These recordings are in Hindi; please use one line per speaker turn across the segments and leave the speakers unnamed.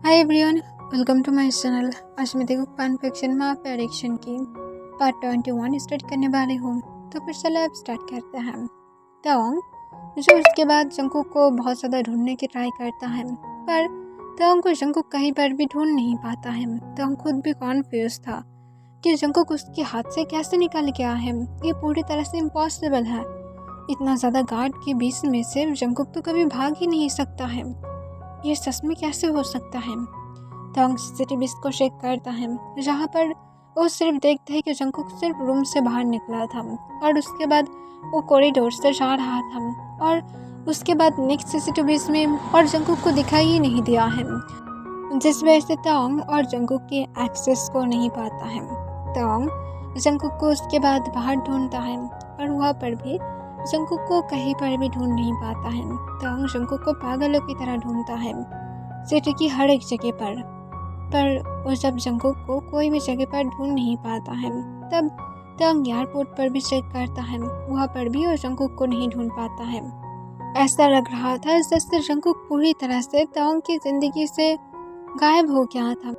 Hi everyone, welcome to my channel. आज मैं देखो फन फिक्शन में आप एडिक्शन की पार्ट 21 स्टार्ट करने वाली हूँ। तो फिर चलो अब स्टार्ट करते हैं। तोंग जो उसके बाद जंकुक को बहुत ज़्यादा ढूंढने की ट्राई करता है, पर तोंग को जंकुक कहीं पर भी ढूंढ नहीं पाता है। तोंग खुद भी कॉन्फ्यूज था कि जंकुक उसके हाथ से कैसे निकल गया है। ये पूरी तरह से इम्पॉसिबल है। इतना ज़्यादा गार्ड के बीच में से जंकुक तो कभी भाग ही नहीं सकता है। ये सच में कैसे हो सकता है। तोंग सीसीटीवी को चेक करता है, जहाँ पर वो सिर्फ देखता है कि जंकुक सिर्फ रूम से बाहर निकला था और उसके बाद वो कॉरिडोर से जा रहा था और उसके बाद नेक्स्ट सीसीटीवी में और जंकुक को दिखाई ही नहीं दिया है, जिस वजह से तोंग और जंकुक के एक्सेस को नहीं पाता है। तोंग जंकुक को उसके बाद बाहर ढूंढता है, पर वहाँ पर भी जंकुक को कहीं पर भी ढूंढ नहीं पाता है। तोंग जंकुक को पागलों की तरह ढूंढता है, सिटी की हर एक जगह पर वो जब जंकुक को कोई भी जगह पर ढूंढ नहीं पाता है, तब तोंग एयरपोर्ट पर भी चेक करता है, वहाँ पर भी वो जंकुक को नहीं ढूंढ पाता है। ऐसा लग रहा था जैसे जंकुक पूरी तरह से तोंग की जिंदगी से गायब हो गया था,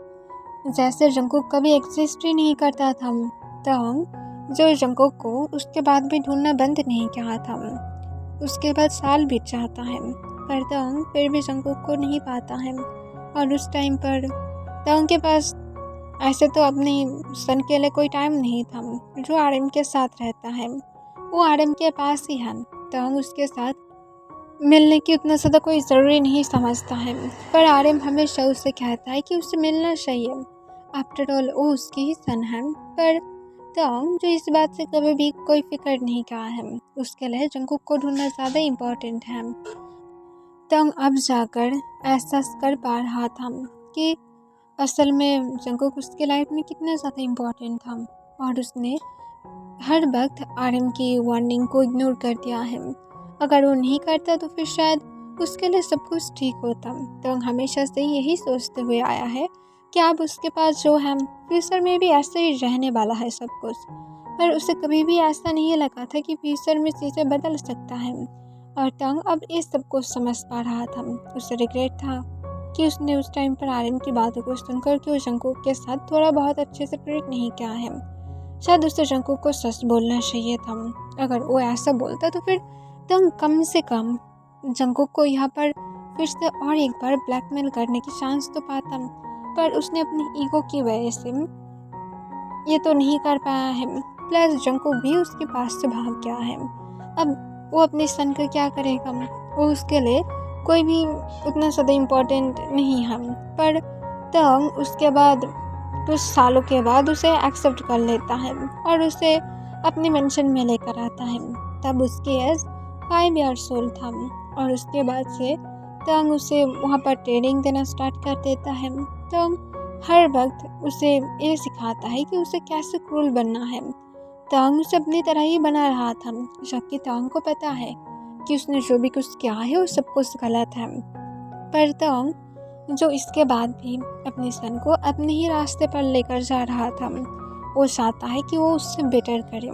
जैसे जंकुक कभी एग्जिस्ट ही नहीं करता था। तोंग जो जंकुक को उसके बाद भी ढूंढना बंद नहीं किया था। उसके बाद साल बीत जाता है, पर तोंग फिर भी जंकुक को नहीं पाता है। और उस टाइम पर तोंग के पास ऐसे तो अपने सन के लिए कोई टाइम नहीं था। जो आरएम के साथ रहता है वो आरएम के पास ही है। तोंग उसके साथ मिलने की उतना ज़्यादा कोई ज़रूरी नहीं समझता है, पर आरएम हमेशा उससे कहता है कि उसे मिलना चाहिए। आफ्टर ऑल वो उसकी ही सन है। पर तोंग जो इस बात से कभी भी कोई फिक्र नहीं किया है, उसके लिए जंकुक को ढूंढना ज़्यादा इम्पोर्टेंट है। तोंग अब जाकर एहसास कर पा रहा था कि असल में जंकुक उसके लाइफ में कितना ज़्यादा इम्पोर्टेंट था और उसने हर वक्त आरएम की वार्निंग को इग्नोर कर दिया है। अगर वो नहीं करता तो फिर शायद उसके लिए सब कुछ ठीक होता। तो हमेशा से यही सोचते हुए आया है कि अब उसके पास जो है फ्यूचर में भी ऐसे ही रहने वाला है सब कुछ, पर उसे कभी भी ऐसा नहीं लगा था कि फ्यूचर में चीज़ें बदल सकता है। और तंग अब इस सब कुछ समझ पा रहा था। उसे रिग्रेट था कि उसने उस टाइम पर आरएम की बातों को सुनकर कि वो जंकुक के साथ थोड़ा बहुत अच्छे से ट्रीट नहीं किया है। शायद उसे जंकुक को सच बोलना चाहिए था। अगर वो ऐसा बोलता तो फिर तंग कम से कम जंकुक को यहाँ पर फिर से और एक बार ब्लैकमेल करने की चांस तो पाता, पर उसने अपनी ईगो की वजह से ये तो नहीं कर पाया है। प्लस जंकुक भी उसके पास से भाग गया है। अब वो अपने सन का क्या करेगा। वो उसके लिए कोई भी उतना ज़्यादा इम्पोर्टेंट नहीं है। पर तंग उसके बाद कुछ सालों के बाद उसे एक्सेप्ट कर लेता है और उसे अपने मेंशन में लेकर आता है। तब उसकी एज 5 ईयर्स ओल्ड था और उसके बाद से तंग उसे वहाँ पर ट्रेनिंग देना स्टार्ट कर देता है। तंग हर वक्त उसे ये सिखाता है कि उसे कैसे क्रूल बनना है। तंग उसे अपनी तरह ही बना रहा था, जबकि तंग को पता है कि उसने जो भी कुछ किया है वो सब कुछ गलत है। पर तंग जो इसके बाद भी अपने सन को अपने ही रास्ते पर लेकर जा रहा था। वो चाहता है कि वो उससे बेटर करे,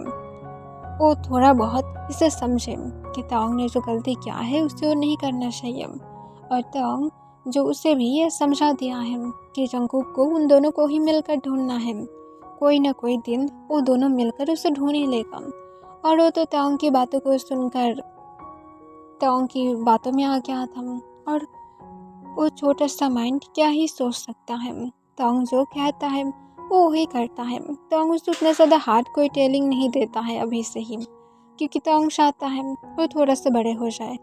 वो थोड़ा बहुत इसे समझे कि तंग ने जो गलती किया है उसे वो नहीं करना चाहिए। और तंग जो उसे भी ये समझा दिया है कि जंकुक को उन दोनों को ही मिलकर ढूंढना है। कोई ना कोई दिन वो दोनों मिलकर उसे ढूंढ ही लेगा। और वो तो तंग की बातों को सुनकर तंग की बातों में आ गया था। और वो छोटा सा माइंड क्या ही सोच सकता है। तोंग जो कहता है वो वही करता है। तोंग उसे उतना ज़्यादा हार्ड कोई टेलिंग नहीं देता है अभी से ही, क्योंकि तोंग चाहता है वो थोड़ा सा बड़े हो जाए।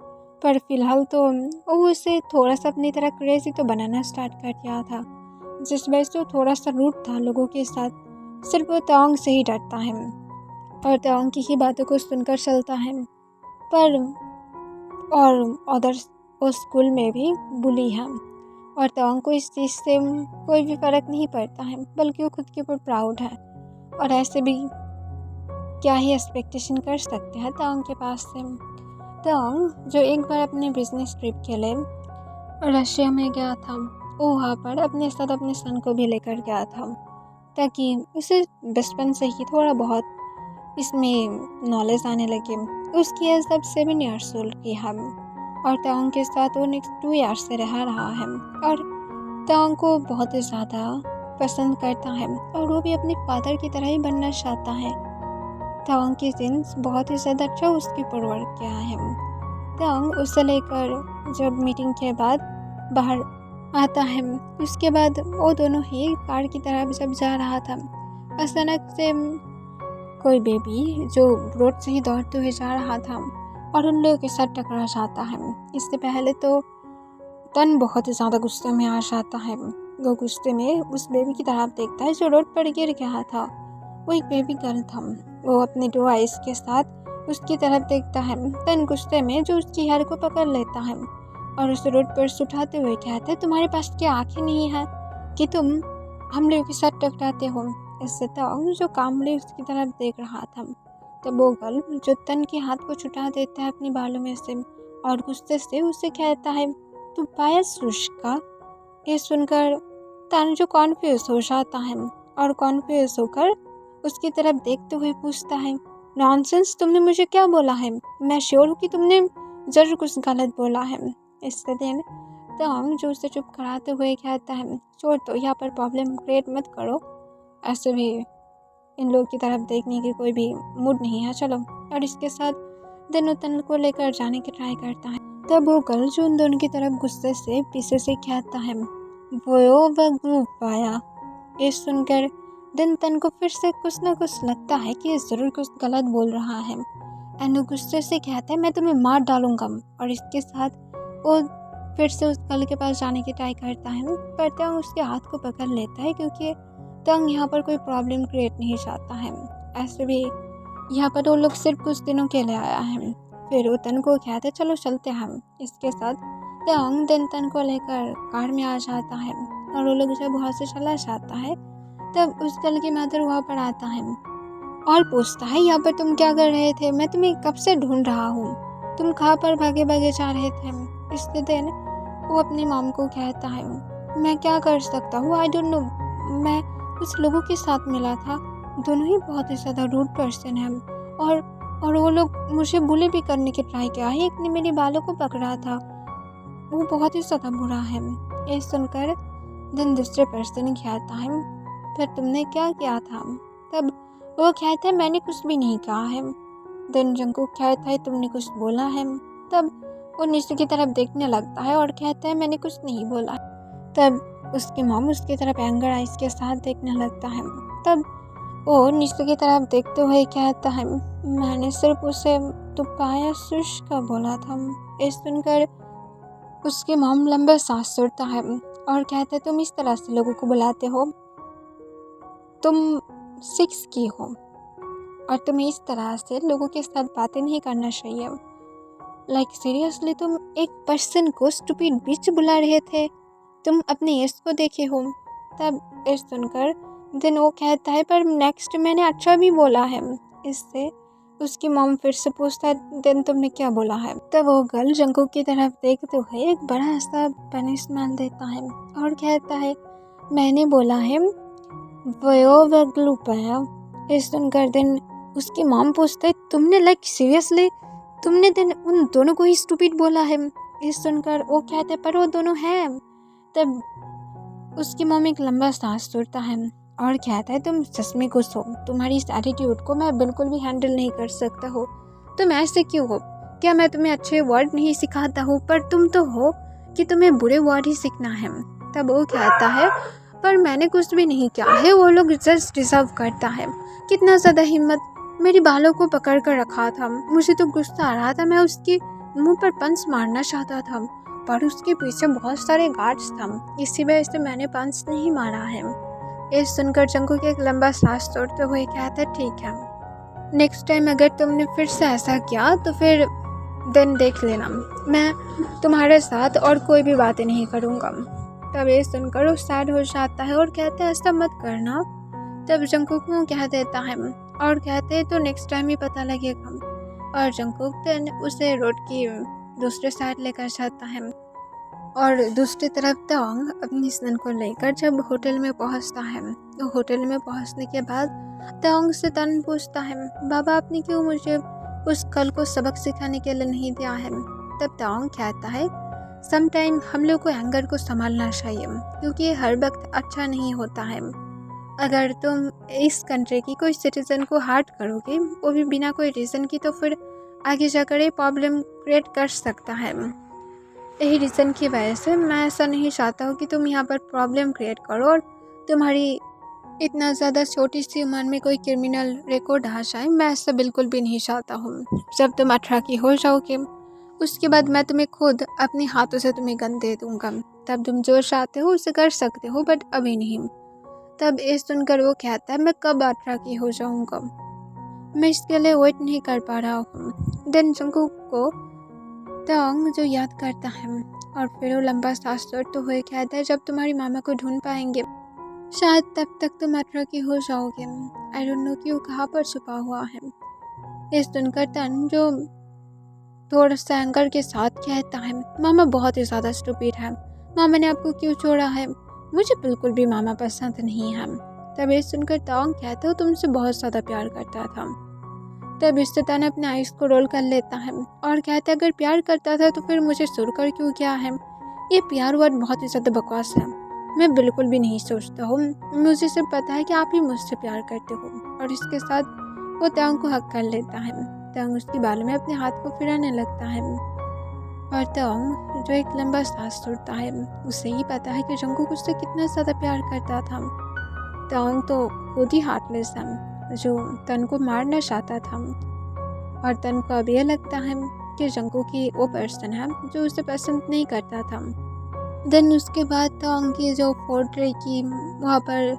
पर फिलहाल तो वो उसे थोड़ा सा अपनी तरह क्रेजी तो बनाना स्टार्ट कर दिया था, जिस वजह से वो थोड़ा सा रूड था लोगों के साथ। सिर्फ वो तोंग से ही डरता है और तोंग की ही बातों को सुनकर चलता है। पर और अदर्स उस स्कूल में भी बुली है और तोंग को इस चीज़ से कोई भी फ़र्क नहीं पड़ता है, बल्कि वो खुद के ऊपर प्राउड है। और ऐसे भी क्या ही एक्सपेक्टेशन कर सकते हैं तोंग के पास से। तोंग जो एक बार अपने बिजनेस ट्रिप के लिए रशिया में गया था, वो वहाँ पर अपने साथ अपने सन को भी लेकर गया था, ताकि उसे बचपन से ही थोड़ा बहुत इसमें नॉलेज आने लगे। उसकी एज अब 7 ईयर्स ओल्ड की है और तोंग के साथ वो नेक्स्ट 2 ईयर्स से रह रहा है। और तांग को बहुत ही ज़्यादा पसंद करता है और वो भी अपने फादर की तरह ही बनना चाहता है। तांग की जिन्स बहुत ही ज़्यादा अच्छा उसकी परवर किया है। तांग उसे लेकर जब मीटिंग के बाद बाहर आता है, उसके बाद वो दोनों ही कार की तरफ जब जा रहा था, अचानक से कोई बेबी जो रोड से ही दौड़ते हुए जा रहा था और उन लोगों के साथ टकरा जाता है। इससे पहले तो तन बहुत ही ज़्यादा गुस्से में आ जाता है। वो गुस्से में उस बेबी की तरफ देखता है जो रोड पर गिर गया था। वो एक बेबी गर्ल था। वो अपने 2 आइज़ के साथ उसकी तरफ देखता है। तन गुस्से में जो उसकी हेयर को पकड़ लेता है और उसे रोड पर सुठाते हुए कहता है, तुम्हारे पास क्या आँखें नहीं हैं कि तुम हम लोगों के साथ टकराते हो। इससे तंग जो कामले उसकी तरफ देख रहा था, तब वो गर्ल जो तन के हाथ को छुटा देता है अपने बालों में से और गुस्से से उसे कहता है, तू पाया सुष्का। ये सुनकर तन जो कॉन्फ्यूज हो जाता है और कॉन्फ्यूज होकर उसकी तरफ देखते हुए पूछता है, नॉनसेंस, तुमने मुझे क्या बोला है? मैं श्योर हूँ कि तुमने ज़रूर कुछ गलत बोला है। इससे दिन तंग जो उसे चुप कराते हुए कहता है, छोड़ तो यहाँ पर प्रॉब्लम क्रिएट मत करो, ऐसे भी इन लोगों की तरफ देखने की कोई भी मूड नहीं है, चलो। और इसके साथ दिन तन को लेकर जाने की ट्राई करता है। तब वो गर्ल जो उन दोनों की तरफ गुस्से से पीछे से कहता है, वो ग्रुप पाया। ये सुनकर दिन तन को फिर से कुछ न कुछ लगता है कि ये ज़रूर कुछ गलत बोल रहा है एंड गुस्से से कहता है, मैं तुम्हें मार डालूंगा। और इसके साथ वो फिर से उस गर्ल के पास जाने की ट्राई करता है, पर तंग उसके हाथ को पकड़ लेता है क्योंकि तंग यहाँ पर कोई प्रॉब्लम क्रिएट नहीं चाहता है। ऐसे भी यहाँ पर वो लोग सिर्फ कुछ दिनों के लिए आया है। फिर वो तन को कहते, चलो चलते हैं। इसके साथ तंग दिन तन को लेकर कार में आ जाता है और वो लोग जब वहाँ से चला जाता है, तब उस गर्ल की मदर वहाँ पर आता है और पूछता है, यहाँ पर तुम क्या कर रहे थे? मैं तुम्हें कब से ढूंढ रहा हूँ, तुम कहाँ पर भागे भागे जा रहे थे? इसके दिन वो अपनी मॉम को कहता है, मैं क्या कर सकता हूँ, आई डोंट नो, मैं कुछ लोगों के साथ मिला था, दोनों ही बहुत ही ज़्यादा रूड पर्सन हैं और वो लोग मुझे बुली भी करने की ट्राई किया है। एक ने मेरे बालों को पकड़ा था, वो बहुत ही ज़्यादा बुरा है। ये सुनकर दिन दूसरे पर्सन कहता है, फिर तुमने क्या किया था? तब वो कहता है, मैंने कुछ भी नहीं कहा है। दिन जंगकुक कहता है, तुमने कुछ बोला है? तब वो नीचे की तरफ देखने लगता है और कहता है, मैंने कुछ नहीं बोला। तब उसकी मॉम उसकी तरफ एंगर आइज के साथ देखने लगता है। तब वो नीचे की तरफ देखते हुए कहता है, मैंने सिर्फ उसे तो पाया सुश का बोला था। ये सुनकर उसकी मॉम लंबा सांस छोड़ता है और कहता है, तुम इस तरह से लोगों को बुलाते हो, तुम 6 की हो और तुम्हें इस तरह से लोगों के साथ बातें नहीं करना चाहिए। लाइक सीरियसली, तुम एक पर्सन को स्टूपिड बिच बुला रहे थे, तुम अपने एज को देखे हो। तब ये सुनकर दिन वो कहता है, पर नेक्स्ट मैंने अच्छा भी बोला है। इससे उसकी मॉम फिर से पूछता है, दिन तुमने क्या बोला है? तब वो गर्ल जंगकुक की तरफ देखते हुए एक बड़ा सा पनिशमेंट देता है और कहता है, मैंने बोला है इस सुनकर दिन उसकी मॉम पूछते है, तुमने लाइक सीरियसली तुमने दिन उन दोनों को ही स्टूपिड बोला है? इस सुनकर वो कहते पर वो दोनों हैं। तब उसकी मॉम एक लंबा सांस छोड़ता है और कहता है, तुम सच में कुछ हो, तुम्हारी इस एटीट्यूड को मैं बिल्कुल भी हैंडल नहीं कर सकता हो। तुम ऐसे क्यों हो? क्या मैं तुम्हें अच्छे वर्ड नहीं सिखाता हूँ? पर तुम तो हो कि तुम्हें बुरे वर्ड ही सीखना है। तब वो कहता है, पर मैंने कुछ भी नहीं किया है, वो लोग जस्ट डिजर्व करता है। कितना ज़्यादा हिम्मत, मेरे बालों को पकड़ कर रखा था, मुझे तो गुस्सा आ रहा था, मैं उसके मुंह पर पंच मारना चाहता था, पर उसके पीछे बहुत सारे गार्ड्स था, इसी वजह से मैंने पंच नहीं मारा है। ये सुनकर जंगकुक एक लंबा सांस छोड़ते हुए कहता है, ठीक है, नेक्स्ट टाइम अगर तुमने फिर से ऐसा किया तो फिर दिन देख लेना, मैं तुम्हारे साथ और कोई भी बातें नहीं करूँगा। तब ये सुनकर वो सैड हो जाता है और कहता है, ऐसा मत करना। तब जंगकुक को कह देता है और कहते हैं, तो नेक्स्ट टाइम ही पता लगेगा। और जंगकुक दिन उसे रोड की दूसरे साइड लेकर जाता है और दूसरी तरफ तंग अपनी सन को लेकर जब होटल में पहुंचता है, तो होटल में पहुंचने के बाद तंग से तन पूछता है, बाबा आपने क्यों मुझे उस कल को सबक सिखाने के लिए नहीं दिया है? तब तंग कहता है, सम टाइम हम लोग को एंगर को संभालना चाहिए, क्योंकि ये हर वक्त अच्छा नहीं होता है। अगर तुम इस कंट्री की कोई सिटीज़न को हर्ट करोगे, वो भी बिना कोई रीज़न की, तो फिर आगे जाकर ये प्रॉब्लम क्रिएट कर सकता है। यही रीज़न की वजह से मैं ऐसा नहीं चाहता हूँ कि तुम यहाँ पर प्रॉब्लम क्रिएट करो और तुम्हारी इतना ज़्यादा छोटी सी उम्र में कोई क्रिमिनल रिकॉर्ड आ जाए। मैं ऐसा बिल्कुल भी नहीं चाहता हूँ। जब तुम 18 की हो जाओगे, उसके बाद मैं तुम्हें खुद अपने हाथों से तुम्हें गन दे दूँगा। तब तुम जो चाहते हो उसे कर सकते हो, बट अभी नहीं। तब ये सुनकर वो कहता है, मैं कब 18 की हो जाऊँगा, मैं इसके लिए वेट नहीं कर पा रहा हूँ। देन जंगकुक को तोंग जो याद करता है और फिर वो लंबा सांस लेते हुए कहता है, जब तुम्हारी मामा को ढूंढ पाएंगे शायद तब तक तुम 18 की हो जाओगे। आई डोंट नो कि वो कहाँ पर छुपा हुआ है। ये सुनकर तन जो थोड़ा सा एंगर के साथ कहता है, मामा बहुत ही ज़्यादा स्टूपिड है, मामा ने आपको क्यों छोड़ा है, मुझे बिल्कुल भी मामा पसंद नहीं है। तब ये सुनकर तोंग कहता है, तुमसे बहुत ज़्यादा प्यार करता था। तब इससे तन अपने आइस को रोल कर लेता है और कहता है, अगर प्यार करता था तो फिर मुझे सुनकर क्यों किया है। ये प्यार वर्ड बहुत ही ज़्यादा बकवास है, मैं बिल्कुल भी नहीं सोचता हूँ। मुझे सिर्फ पता है कि आप ही मुझसे प्यार करते हो। और इसके साथ वो तोंग को हक कर लेता है। तोंग उसके बालों में अपने हाथ को फिराने लगता है और तोंग जो एक लंबा सांस छोड़ता है, उसे ही पता है कि जंगकुक उससे कितना ज़्यादा प्यार करता था। तोंग तो खुद ही हार्टलेस है, जो तन को मारना चाहता था। और तन को अब यह लगता है कि जंगकुक ही वो पर्सन है जो उसे पसंद नहीं करता था। देन उसके बाद तोंग की जो फोर्ट डे की वहाँ पर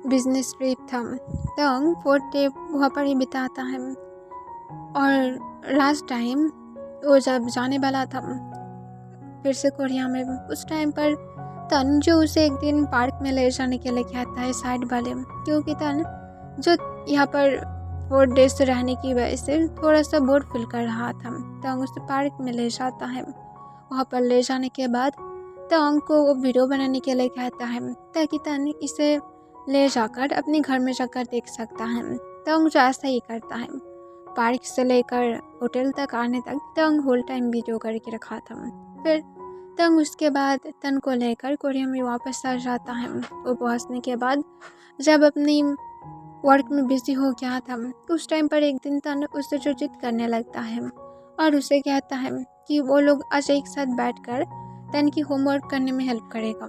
बिजनेस ट्रिप था, तोंग फोर्थ डे वहाँ पर ही बिताता है। और लास्ट टाइम वो जब जाने वाला था फिर से कोरिया में, उस टाइम पर तन जो उसे एक दिन पार्क में ले जाने के लिए कहता है साइड वाले, क्योंकि तन जो यहाँ पर 4 डेज रहने की वजह से थोड़ा सा बोर फील कर रहा था। तोंग उसे पार्क में ले जाता है। वहाँ पर ले जाने के बाद तोंग को वो वीडियो बनाने के लिए कहता है, ताकि तन इसे ले जाकर अपने घर में जाकर देख सकता है। तोंग जो ऐसा ही करता है। पार्क से लेकर होटल तक आने तक तोंग होल टाइम वीडियो करके रखा था। फिर तोंग उसके बाद तन को लेकर कोरिया में वापस आ जाता है। वो पहुँचने के बाद जब अपनी वर्क में बिजी हो गया था, उस टाइम पर एक दिन तन उससे जो जिद करने लगता है और उसे कहता है कि वो लोग आज एक साथ बैठकर तन की होमवर्क करने में हेल्प करेगा।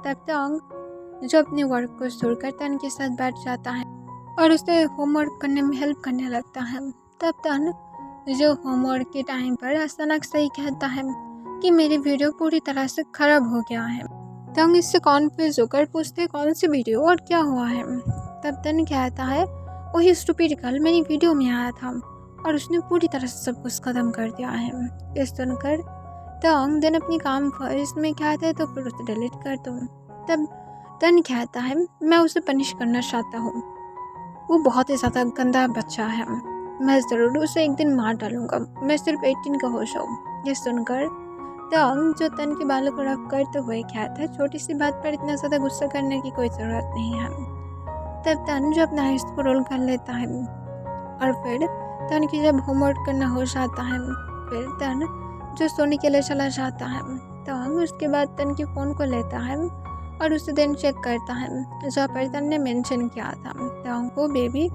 तब तोंग जो अपने वर्क को छोड़कर तन के साथ बैठ जाता है और उसे होमवर्क करने में हेल्प करने लगता है। तब तन जो होमवर्क के टाइम पर अचानक से ही कहता है कि मेरी वीडियो पूरी तरह से ख़राब हो गया है। तोंग इससे कॉन्फ्यूज होकर पूछते, कौन सी वीडियो और क्या हुआ है। तब तन कहता है, वही स्टूपिड गर्ल मेरी वीडियो में आया था और उसने पूरी तरह से सब कुछ ख़त्म कर दिया है। इस सुनकर तोंग दिन अपनी काम को इसमें कहता है, तो फिर उसे डिलीट कर दो। तब तन कहता है, मैं उसे पनिश करना चाहता हूँ, वो बहुत ही ज़्यादा गंदा बच्चा है, मैं ज़रूर उसे एक दिन मार डालूँगा, मैं सिर्फ 18 का हो जाऊँ। ये सुनकर तोंग जो तन के बालों को रफ करते हुए कहता है, छोटी सी बात पर इतना ज़्यादा गुस्सा करने की कोई ज़रूरत नहीं है। तब तन जो अपना आइस को रोल कर लेता है और फिर तन की जब होमवर्क करना हो जाता है, फिर तन जो सोने के लिए चला जाता है। तोंग उसके बाद तन के फ़ोन को लेता है और उसे दिन चेक करता है, जहाँ पर तन ने मेंशन किया था। तोंग को बेबी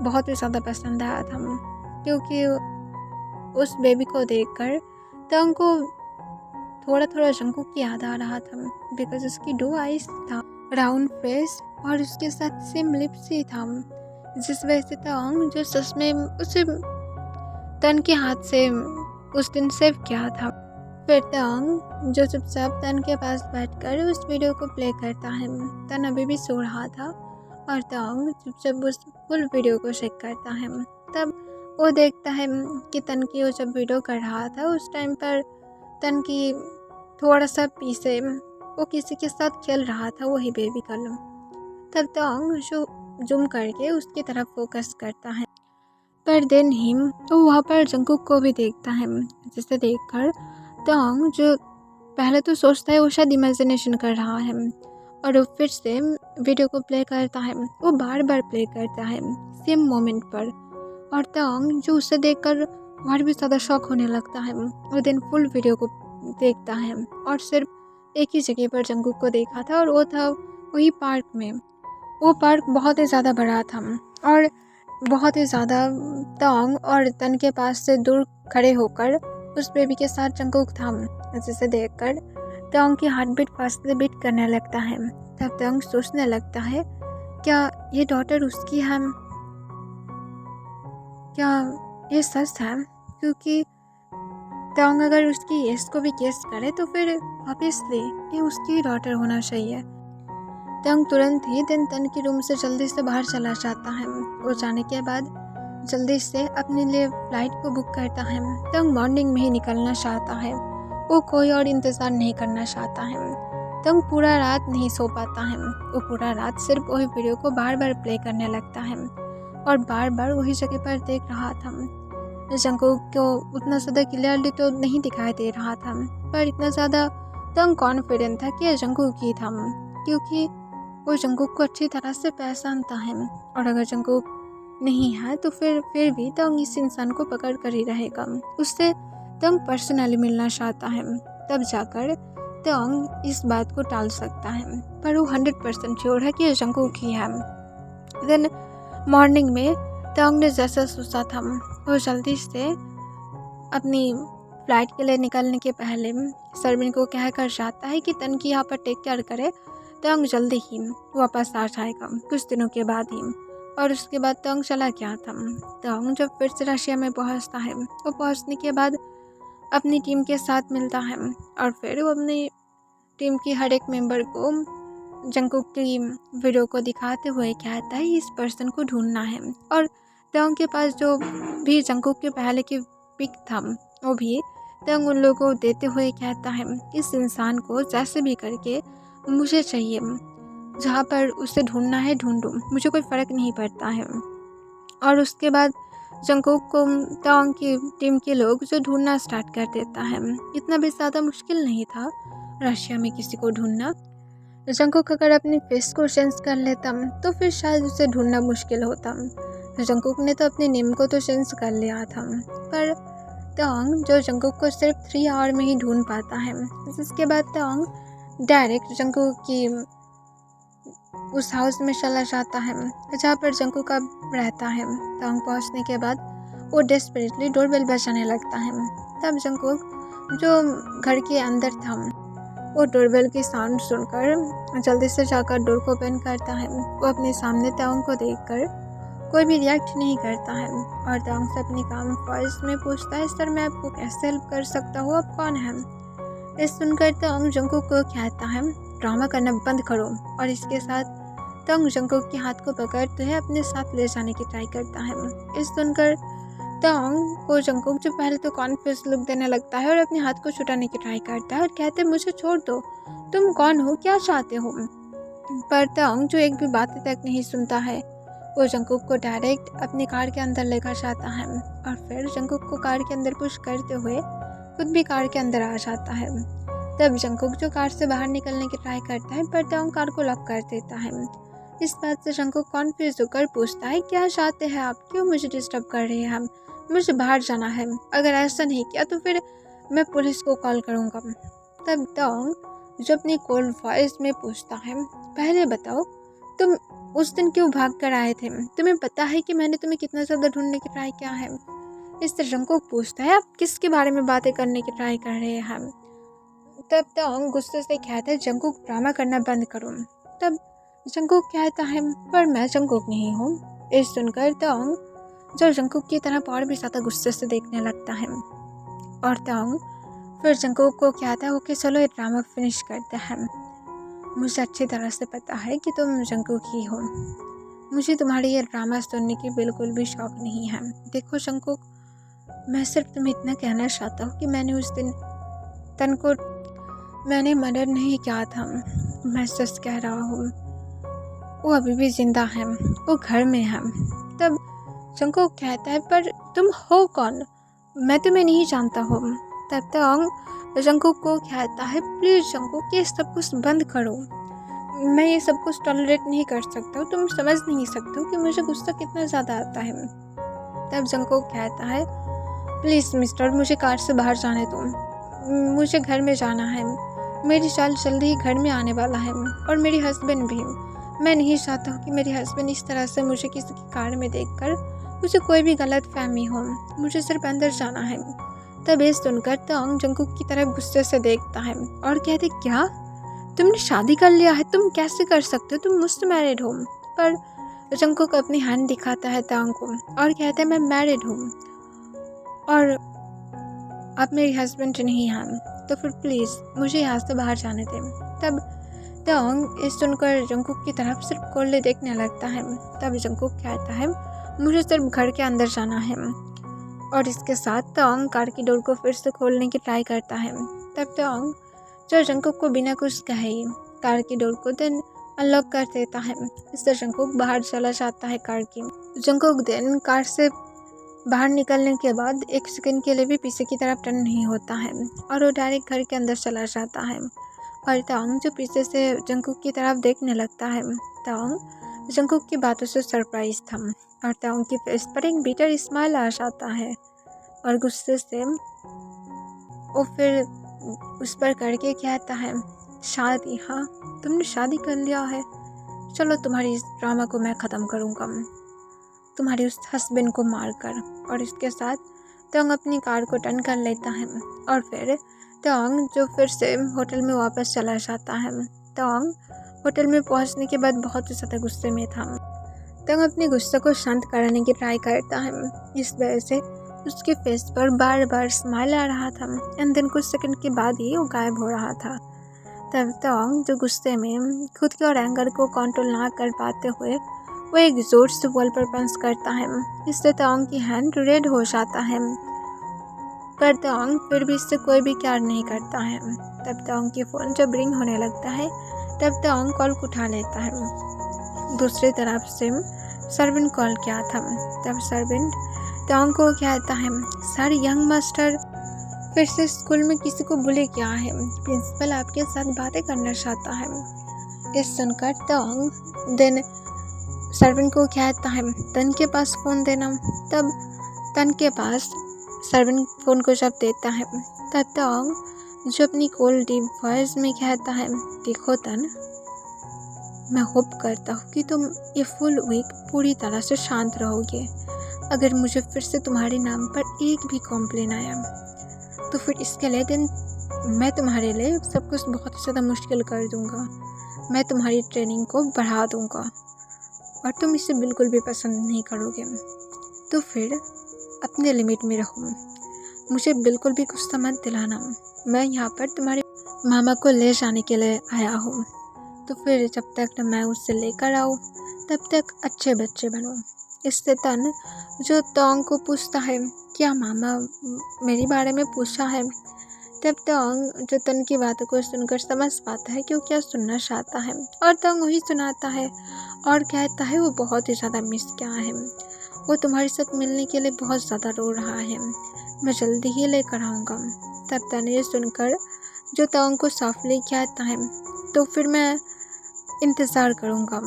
बहुत ही ज़्यादा पसंद आया था, क्योंकि उस बेबी को देखकर तोंग को थोड़ा थोड़ा जंगकुक की याद आ रहा था, बिकॉज उसकी 2 आइज था, राउंड फेस और उसके साथ सेम लिप्स ही था, जिस वजह से तोंग जो सच में उसे तन के हाथ से उस दिन सेव किया था। फिर तोंग जो चुपचाप तन के पास बैठकर उस वीडियो को प्ले करता है। तन अभी भी सो रहा था और तोंग चुपचाप उस फुल वीडियो को चेक करता है। तब वो देखता है कि तन की वो जब वीडियो कर रहा था उस टाइम पर तन की थोड़ा सा पीछे वो किसी के साथ खेल रहा था, वही बेबी गर्ल। तब तोंग जो जूम करके उसकी तरफ फोकस करता है, पर देन ही तो वहाँ पर जंगकुक को भी देखता है, जिसे देखकर तोंग जो पहले तो सोचता है वो शायद इमेजिनेशन कर रहा है और वो फिर से वीडियो को प्ले करता है। वो बार बार प्ले करता है सेम मोमेंट पर और तोंग जो उसे देखकर और भी ज़्यादा शॉक होने लगता है। वो दिन फुल वीडियो को देखता है और सिर्फ एक ही जगह पर जंगकुक को देखा था और वो था वही पार्क में। वो पार्क बहुत ही ज़्यादा बड़ा था और बहुत ही ज़्यादा तोंग और तन के पास से दूर खड़े होकर उस बेबी के साथ जंगकुक था, जिसे देखकर तोंग की हार्ट बीट फास्ट बीट करने लगता है। तब तोंग सोचने लगता है, क्या ये डॉटर उसकी है? क्या ये सच है? क्योंकि तोंग अगर उसकी यस को भी गेस करे तो फिर ऑब्वियसली ये उसकी डॉटर होना चाहिए। तोंग तुरंत ही तन के रूम से जल्दी से बाहर चला जाता है। वो जाने के बाद जल्दी से अपने लिए फ्लाइट को बुक करता है। तोंग मॉर्निंग में ही निकलना चाहता है। वो कोई और इंतज़ार नहीं करना चाहता है। तोंग पूरा रात नहीं सो पाता है। वो पूरा रात सिर्फ वही वीडियो को बार बार प्ले करने लगता है और बार बार वही जगह पर देख रहा था। जंगकुक को उतना ज़्यादा क्लियरली तो नहीं दिखाई दे रहा था, पर इतना ज़्यादा तोंग कॉन्फिडेंट था कि यह जंगकुक ही था, क्योंकि वो जंगकुक को अच्छी तरह से पहचानता है। और अगर जंगकुक नहीं है तो फिर भी तोंग इस इंसान को पकड़ कर ही रहेगा। उससे तोंग पर्सनली मिलना चाहता है, तब जाकर तोंग इस बात को टाल सकता है। पर वो 100% श्योर है कि ये जंगकुक ही है। देन मॉर्निंग में तोंग ने जैसा सोचा था, वो जल्दी से अपनी फ्लाइट के लिए निकलने के पहले सरबिन को कहकर जाता है कि तन की यहाँ पर टेक केयर करे। तोंग जल्दी ही वापस आ जाएगा कुछ दिनों के बाद ही। और उसके बाद तोंग चला गया था। तोंग जब फिर से रशिया में पहुँचता है, वो पहुँचने के बाद अपनी टीम के साथ मिलता है और फिर वो अपनी टीम की हर एक मेंबर को जंगकुक की वीडियो को दिखाते हुए कहता है इस पर्सन को ढूंढना है। और तोंग के पास जो भी जंगकुक के पहले की पिक था वो भी तोंग उन लोगों को देते हुए कहता है इस इंसान को जैसे भी करके मुझे चाहिए, जहाँ पर उसे ढूंढना है ढूंढो, मुझे कोई फ़र्क नहीं पड़ता है। और उसके बाद जंगकुक को तोंग की टीम के लोग जो ढूंढना स्टार्ट कर देता है। इतना भी ज़्यादा मुश्किल नहीं था रशिया में किसी को ढूंढना। जंगकुक अगर अपनी फेस को चेंज कर लेता तो फिर शायद उसे ढूंढना मुश्किल होता। जंगकुक ने तो अपने नेम को तो चेंज कर लिया था, पर तोंग जो जंगकुक को सिर्फ 3 आवर में ही ढूंढ पाता है। जिसके बाद तोंग डायरेक्ट जंगकुक की उस हाउस में चला जाता है जहाँ पर जंगकुक अब रहता है। तोंग पहुँचने के बाद वो डेस्परेटली डोरबेल बजाने लगता है। तब जंगकुक जो घर के अंदर था वो डोरबेल की साउंड सुनकर जल्दी से जाकर डोर को ओपन करता है। वो अपने सामने तोंग को देखकर कोई भी रिएक्ट नहीं करता है और तोंग से अपनी काम वॉइस में पूछता है सर मैं आपको कैसे हेल्प कर सकता हूँ, आप कौन हैं? ये सुनकर तोंग जंगकुक को कहता है ड्रामा करना बंद करो और इसके साथ तोंग जंगकुक के हाथ को पकड़ते हुए अपने साथ ले जाने की ट्राई करता है। इस सुनकर तोंग को जंगकुक जो पहले तो कॉन्फ्यूज लुक देने लगता है और अपने हाथ को छुटाने की ट्राई करता है और कहते मुझे छोड़ दो, तुम कौन हो, क्या चाहते हो? पर तोंग जो एक भी बात तक नहीं सुनता है, वो जंगकुक को डायरेक्ट अपनी कार के अंदर लेकर जाता है और फिर जंगकुक को कार के अंदर पुश करते हुए खुद भी कार के अंदर आ जाता है। तब जंगकुक जो कार से बाहर निकलने की ट्राई करता है पर तोंग कार को लॉक कर देता है। इस बात से जंगकुक कॉन्फ्यूज होकर पूछता है क्या चाहते हैं आप, क्यों मुझे डिस्टर्ब कर रहे हैं, मुझे बाहर जाना है, अगर ऐसा नहीं किया तो फिर मैं पुलिस को कॉल करूँगा। तब तोंग जो अपनी कोल्ड वॉइस में पूछता है पहले बताओ तुम उस दिन क्यों भाग कर आए थे, तुम्हें पता है कि मैंने तुम्हें कितना ज़्यादा ढूंढने की ट्राई किया है? इस तरह जंगकुक पूछता है आप किसके बारे में बातें करने की ट्राई कर रहे हैं? तब तोंग गुस्से से कहता है जंगकुक ड्रामा करना बंद करो। तब जंगकुक कहता है पर मैं जंगकुक नहीं हूँ। इस सुनकर तोंग जो जंगकुक की तरफ और भी ज़्यादा गुस्से से देखने लगता है और तोंग फिर जंगकुक को कहता है ओके चलो ये ड्रामा फिनिश करते हैं, मुझे अच्छी तरह से पता है कि तुम जंगकुक ही हो, मुझे तुम्हारी ये ड्रामा सुनने की बिल्कुल भी शौक नहीं है। देखो जंगकुक, मैं सिर्फ तुम्हें इतना कहना चाहता हूँ कि मैंने उस दिन तन को मैंने मर्डर नहीं किया था, मैं सच कह रहा हूँ, वो अभी भी जिंदा है, वो घर में है। तब जंगकुक कहता है पर तुम हो कौन, मैं तुम्हें नहीं जानता हूँ। तब तोंग जंगकुक को कहता है प्लीज़ जंगकुक ये सब कुछ बंद करो, मैं ये सब कुछ टॉलरेट नहीं कर सकता हूँ, तुम समझ नहीं सकते हो कि मुझे गुस्सा कितना ज़्यादा आता है। तब जंगकुक कहता है प्लीज़ मिस्टर मुझे कार से बाहर जाने दो, मुझे घर में जाना है, मेरी चाल जल्दी ही घर में आने वाला है और मेरी हस्बैंड भी। मैं नहीं चाहता हूँ कि मेरे हस्बैंड इस तरह से मुझे किसी की कार में देखकर मुझे कोई भी गलत फहमी हो। मुझे सिर्फ अंदर जाना है। तब ये सुनकर तोंग जंगकुक की तरफ गुस्से से देखता है और कहते, क्या तुमने शादी कर लिया है? तुम कैसे कर सकते हो? तुम मुझसे मैरिड हो। पर जंगकुक अपनी हैंड दिखाता है तोंग को और कहता है, मैं मैरिड हूँ और आप मेरी हस्बैंड नहीं हैं, तो फिर प्लीज़ मुझे यहाँ से बाहर जाने दें। तब तोंग इस सुनकर जंगकुक की तरफ सिर्फ कोल्ले देखने लगता है। तब जंगकुक कहता है, मुझे सिर्फ घर के अंदर जाना है। और इसके साथ तोंग कार की डोर को फिर से खोलने की ट्राई करता है। तब तोंग जो जंगकुक को बिना कुछ कहे कार की डोर को देन अनलॉक कर देता है। इससे जंगकुक बाहर चला जाता है कार की। जंगकुक देन कार से बाहर निकलने के बाद एक सेकंड के लिए भी पीछे की तरफ टर्न नहीं होता है और वो डायरेक्ट घर के अंदर चला जाता है। और तोंग जो पीछे से जंगकुक की तरफ देखने लगता है। तोंग जंगकुक की बातों से सरप्राइज था और तोंग की फेस पर एक बिटर स्माइल आ जाता है और गुस्से से वो फिर उस पर करके कहता है, शादी? हाँ, तुमने शादी कर लिया है। चलो तुम्हारी इस ड्रामा को मैं ख़त्म करूँगा, तुम्हारी उस हस्बैंड को मारकर। और इसके साथ तोंग अपनी कार को टर्न कर लेता है और फिर तोंग जो फिर से होटल में वापस चला जाता है। तोंग होटल में पहुंचने के बाद बहुत ही ज़्यादा गुस्से में था। तोंग अपने गुस्से को शांत कराने की ट्राई करता है। इस वजह से उसके फेस पर बार बार स्माइल आ रहा था एंड देन कुछ सेकंड के बाद ही वो गायब हो रहा था। तब तोंग जो गुस्से में खुद के और एंगर को कंट्रोल ना कर पाते हुए वो एक जोर से वॉल पर पंच करता है। इससे तोंग की हैंड रेड हो जाता है, पर तोंग फिर भी इससे कोई भी केयर नहीं करता है। तब तोंग की फ़ोन जब रिंग होने लगता है तब तोंग कॉल उठा लेता है। दूसरी तरफ से सर्वेंट कॉल किया था। तब सर्वेंट तोंग को कहता है, सर यंग मास्टर फिर से स्कूल में किसी को बुले किया है, प्रिंसिपल आपके साथ बातें करना चाहता है। ये सुनकर तोंग देन सर्वेंट को कहता है, तन के पास फ़ोन देना। तब तन के पास सर्वेंट फ़ोन को जब देता है तब तोंग जो अपनी कोल्ड डीप वॉइस में कहता है, देखो तन, मैं होप करता हूँ कि तुम ये फुल वीक पूरी तरह से शांत रहोगे। अगर मुझे फिर से तुम्हारे नाम पर एक भी कॉम्प्लेन आया तो फिर इसके लिए दिन मैं तुम्हारे लिए सब कुछ बहुत ज़्यादा मुश्किल कर दूँगा। मैं तुम्हारी ट्रेनिंग को बढ़ा दूँगा और तुम इसे बिल्कुल भी पसंद नहीं करोगे। तो फिर अपने लिमिट में रहो, मुझे बिल्कुल भी गुस्सा मत दिलाना। मैं यहाँ पर तुम्हारे मामा को ले जाने के लिए आया हूँ, तो फिर जब तक मैं उससे लेकर आऊँ तब तक अच्छे बच्चे बनो। इससे तन जो तोंग को पूछता है, क्या मामा मेरे बारे में पूछा है? तब तोंग जो तन की बातों को सुनकर समझ पाता है कि वो क्या सुनना चाहता है और तोंग वही सुनाता है और कहता है वो बहुत ही ज़्यादा मिस किया है, वो तुम्हारे साथ मिलने के लिए बहुत ज़्यादा रो रहा है, मैं जल्दी ही लेकर आऊँगा। तब तन ये सुनकर जो तोंग को सॉफ्टली कहता है, तो फिर मैं इंतज़ार करूँगा।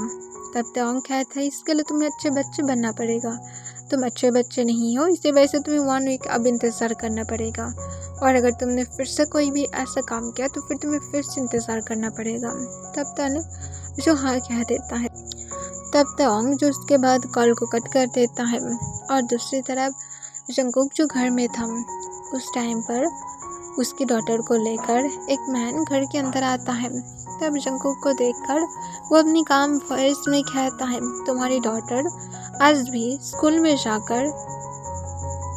तब तोंग कहता है, इसके लिए तुम्हें अच्छे बच्चे बनना पड़ेगा, तुम अच्छे बच्चे नहीं हो, इसी वजह से तुम्हें 1 वीक अब इंतज़ार करना पड़ेगा और अगर तुमने फिर से कोई भी ऐसा काम किया तो फिर तुम्हें फिर से इंतज़ार करना पड़ेगा। तब तन जो हाँ कह देता है। तब तोंग जो उसके बाद कॉल को कट कर देता है और दूसरी तरफ जंगकुक जो घर में था उस टाइम पर उसकी डॉटर को लेकर एक मैन घर के अंदर आता है। तब जंगकुक को देखकर वो अपनी काम वॉइस में कहता है, तुम्हारी डॉटर आज भी स्कूल में जाकर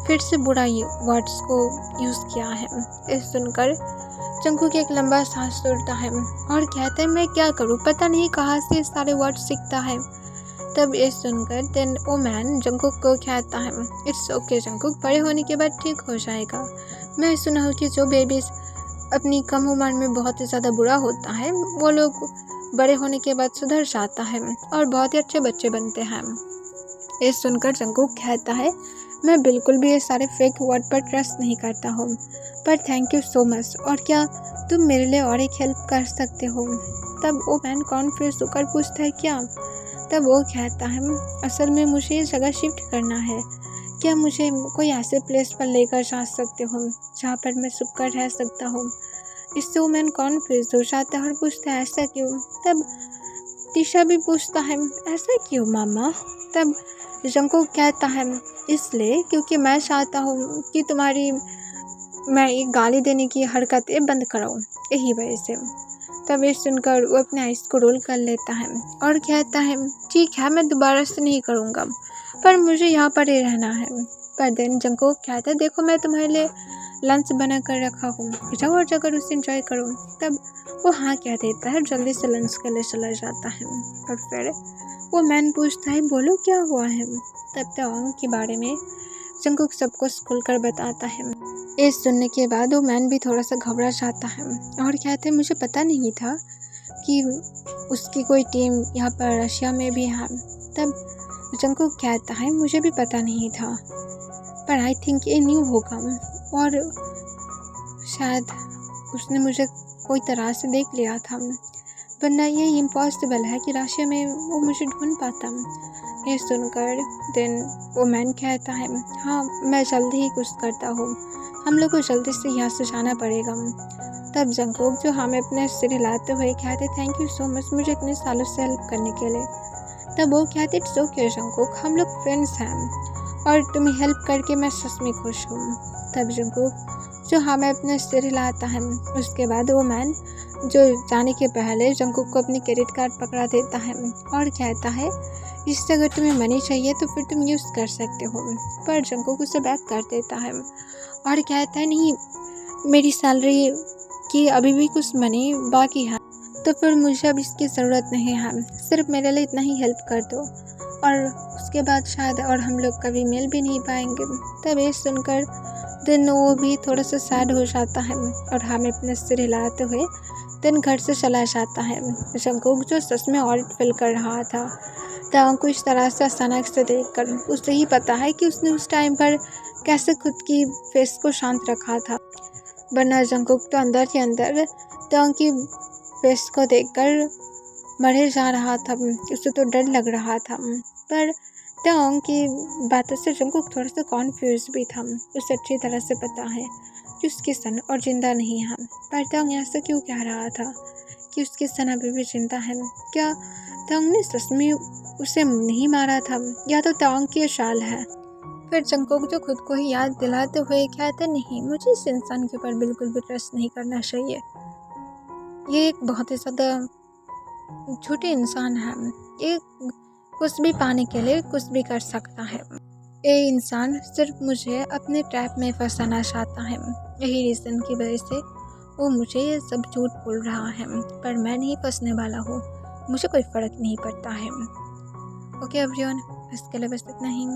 फिर से बुरा वर्ड्स को यूज़ किया है। इस सुनकर जंगकुक एक लंबा सांस छोड़ता है और कहता है, मैं क्या करूं, पता नहीं कहाँ से सारे वर्ड्स सीखता है। तब ये सुनकर देन वो मैन जंगकुक को कहता है, इट्स ओके जंगकुक, बड़े होने के बाद ठीक हो जाएगा। मैं सुना हूँ कि जो बेबीज़ अपनी कम उम्र में बहुत ही ज़्यादा बुरा होता है वो लोग बड़े होने के बाद सुधर जाता है और बहुत ही अच्छे बच्चे बनते हैं। ये सुनकर जंगकुक कहता है, मैं बिल्कुल भी ये सारे फेक वर्ड पर ट्रस्ट नहीं करता हूँ, पर थैंक यू सो मच, और क्या तुम मेरे लिए और एक हेल्प कर सकते हो? तब वो मैन कॉन्फ्यूज होकर पूछता है, क्या? तब वो कहता है, असल में मुझे ये जगह शिफ्ट करना है, क्या मुझे कोई ऐसे प्लेस पर लेकर जा सकते हो जहाँ पर मैं छुप कर रह सकता हूँ। इससे वुमेन कॉन्फ्यूज हो जाता है और पूछता है ऐसा क्यों। तब तीशा भी पूछता है ऐसा क्यों मामा। तब जंगकुक कहता है इसलिए क्योंकि मैं चाहता हूँ कि तुम्हारी मैं ये गाली देने की हरकतें बंद कराऊँ, यही वजह से। तब ये सुनकर वो अपने आइस को रोल कर लेता है और कहता है ठीक है मैं दोबारा से नहीं करूँगा, पर मुझे यहाँ पर ही रहना है। पर देन जंगकुक कहता है देखो मैं तुम्हारे लिए लंच बना कर रखा हूँ, जाओ और जाकर उसे एंजॉय करो। तब वो हाँ कह देता है, जल्दी से लंच के लिए चला जाता है। और फिर वो मैन पूछता है बोलो क्या हुआ है। तब तवांग के बारे में जंगकुक सबको खुलकर बताता है। ये सुनने के बाद वो मैन भी थोड़ा सा घबरा जाता है और कहते हैं मुझे पता नहीं था कि उसकी कोई टीम यहाँ पर रशिया में भी है। तब जंगकुक कहता है मुझे भी पता नहीं था, पर आई थिंक ये न्यू होगा और शायद उसने मुझे कोई तरह से देख लिया था, वरना ये इम्पॉसिबल है कि रशिया में वो मुझे ढूंढ पाता। ये सुनकर देन वो मैन कहता है हाँ मैं जल्दी ही कुछ करता हूँ, हम लोग को जल्दी से यहाँ से जाना पड़ेगा। तब जंगकुक जो हमें अपने सिर हिलाते हुए कहते थैंक यू सो मच मुझे इतने सालों से हेल्प करने के लिए। तब वो कहते इट्स ओके जंगकुक, हम लोग फ्रेंड्स हैं और तुम्हें हेल्प करके मैं सच में खुश हूँ। तब जंगकुक जो हमें अपने सिर हिलाता है। उसके बाद वो मैन जो जाने के पहले जंगकुक को अपनी क्रेडिट कार्ड पकड़ा देता है और कहता है इससे अगर तुम्हें मनी चाहिए तो फिर तुम यूज़ कर सकते हो। पर जंगकुक उसे बैक कर देता है और कहता है नहीं मेरी सैलरी की अभी भी कुछ मनी बाकी है, तो फिर मुझे अब इसकी ज़रूरत नहीं है, सिर्फ मेरे लिए इतना ही हेल्प कर दो और उसके बाद शायद और हम लोग कभी मिल भी नहीं पाएंगे। तब ये सुनकर दिन वो भी थोड़ा सा सैड हो जाता है और हमें अपने सिर हिलाते हुए दिन घर से चला जाता है। जंगकुक जो सच में ऑड फील कर रहा था तवांग को इस तरह से अचानक से देखकर उसे ही पता है कि उसने उस टाइम पर कैसे खुद की फेस को शांत रखा था, वरना जंगकुक तो अंदर ही अंदर तवांग की फेस को देखकर मरे जा रहा था, उसे तो डर लग रहा था। पर तवांग की बातों से जंगकुक थोड़ा सा कॉन्फ्यूज भी था। उसे अच्छी तरह से पता है कि उसकी सन और जिंदा नहीं है, पर तवांग ऐसा क्यों कह रहा था कि उसकी सन अभी भी जिंदा है। क्या तवांग ने सच में उसे नहीं मारा था या तो तवांग की चाल है। फिर जंगकुक जो खुद को ही याद दिलाते हुए कहते नहीं मुझे इस इंसान के ऊपर बिल्कुल भी ट्रस्ट नहीं करना चाहिए, ये एक बहुत ही ज़्यादा झूठे इंसान है, ये कुछ भी पाने के लिए कुछ भी कर सकता है। ये इंसान सिर्फ मुझे अपने ट्रैप में फंसाना चाहता है, यही रीज़न की वजह से वो मुझे ये सब झूठ बोल रहा है, पर मैं नहीं फंसने वाला हूँ, मुझे कोई फ़र्क नहीं पड़ता है। ओके एवरीवन, इसके लिए बस इतना ही।